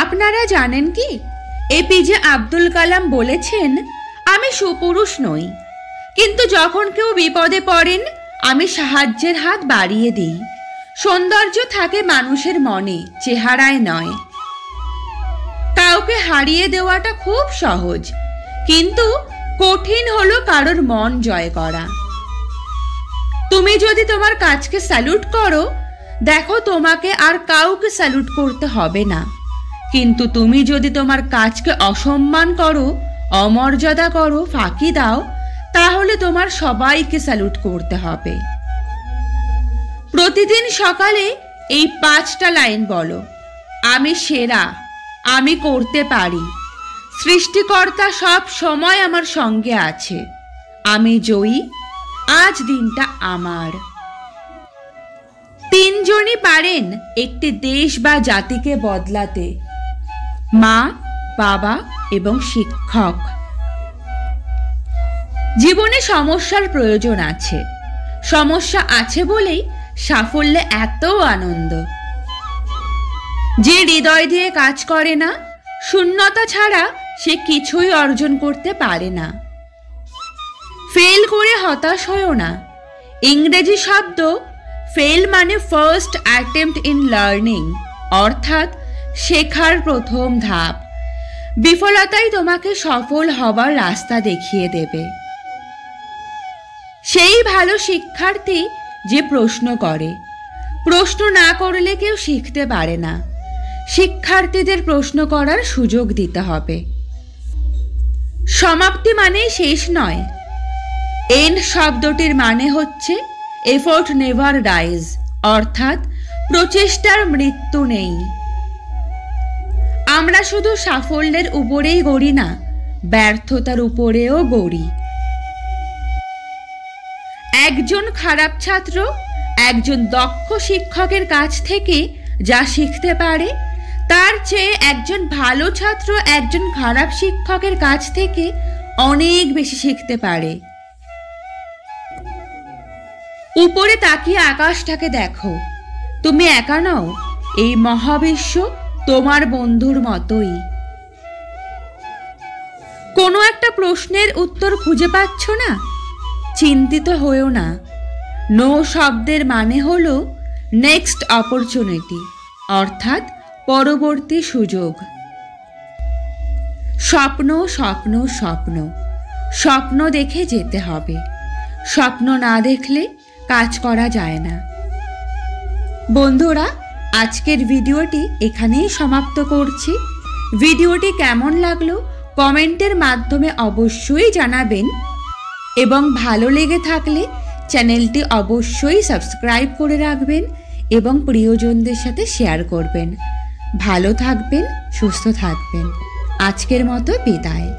আপনারা জানেন কি, এপিজে আব্দুল কালাম বলেছেন, আমি সুপুরুষ নই, কিন্তু যখন কেউ বিপদে পড়েন আমি সাহায্যের হাত বাড়িয়ে দিই। সৌন্দর্য থাকে মানুষের মনে, চেহারায় নয়। কাউকে হারিয়ে দেওয়াটা খুব সহজ, কিন্তু কঠিন হলো কারোর মন জয় করা। তুমি যদি তোমার কাজকে স্যালুট করো, দেখো তোমাকে আর কাউকে স্যালুট করতে হবে না। কিন্তু তুমি যদি তোমার কাজকে অসম্মান করো, অমর্যাদা করো, ফাঁকি দাও, তাহলে তোমার সবাইকে স্যালুট করতে হবে। প্রতিদিন সকালে এই 5টা লাইন বলো, আমি সেরা, আমি করতে পারি, সৃষ্টিকর্তা সব সময় আমার সঙ্গে আছে, আমি জয়ী, আজ দিনটা আমার। 3 জনই পারেন একটি দেশ বা জাতিকে বদলাতে, মা, বাবা এবং শিক্ষক। জীবনে সমস্যার প্রয়োজন আছে, সমস্যা আছে বলেই সাফল্যে এত আনন্দ। যে হৃদয় দিয়ে কাজ করে না, শূন্যতা ছাড়া সে কিছুই অর্জন করতে পারে না। ফেল করে হতাশ হয়ো না। ইংরেজি শব্দ ফেল মানে ফার্স্ট অ্যাটেম্প্ট ইন লার্নিং, অর্থাৎ শেখার প্রথম ধাপ। বিফলতাই তোমাকে সফল হবার রাস্তা দেখিয়ে দেবে। সেই ভালো শিক্ষার্থী যে প্রশ্ন করে, প্রশ্ন না করলে কেউ শিখতে পারে না। শিক্ষার্থীদের প্রশ্ন করার সুযোগ দিতে হবে। সমাপ্তি মানে শেষ নয়। এন্ড শব্দটির মানে হচ্ছে এফোর্ট নেভার ডাইজ, অর্থাৎ প্রচেষ্টার মৃত্যু নেই। আমরা শুধু সাফল্যের উপরেই গড়ি না, ব্যর্থতার উপরেও গড়ি। একজন খারাপ ছাত্র একজন দক্ষ শিক্ষকের কাছ থেকে যা শিখতে পারে, তার চেয়ে একজন ভালো ছাত্র একজন খারাপ শিক্ষকের কাছ থেকে অনেক বেশি শিখতে পারে। উপরে তাকিয়ে আকাশটাকে দেখো, তুমি একা নও, এই মহাবিশ্ব তোমার বন্ধুর মতোই। কোনো একটা প্রশ্নের উত্তর খুঁজে পাচ্ছ না? চিন্তিত হয়েও না। নো শব্দের মানে হলো নেক্সট অপরচুনিটি, অর্থাৎ পরবর্তী সুযোগ। স্বপ্ন স্বপ্ন স্বপ্ন, স্বপ্ন দেখে যেতে হবে। স্বপ্ন না দেখলে কাজ করা যায় না। বন্ধুরা, আজকের ভিডিওটি এখানেই সমাপ্ত করছি। ভিডিওটি কেমন লাগলো কমেন্টের মাধ্যমে অবশ্যই জানাবেন, এবং ভালো লেগে থাকলে চ্যানেলটি অবশ্যই সাবস্ক্রাইব করে রাখবেন এবং প্রিয়জনদের সাথে শেয়ার করবেন। ভালো থাকবেন, সুস্থ থাকবেন। আজকের মতো বিদায়।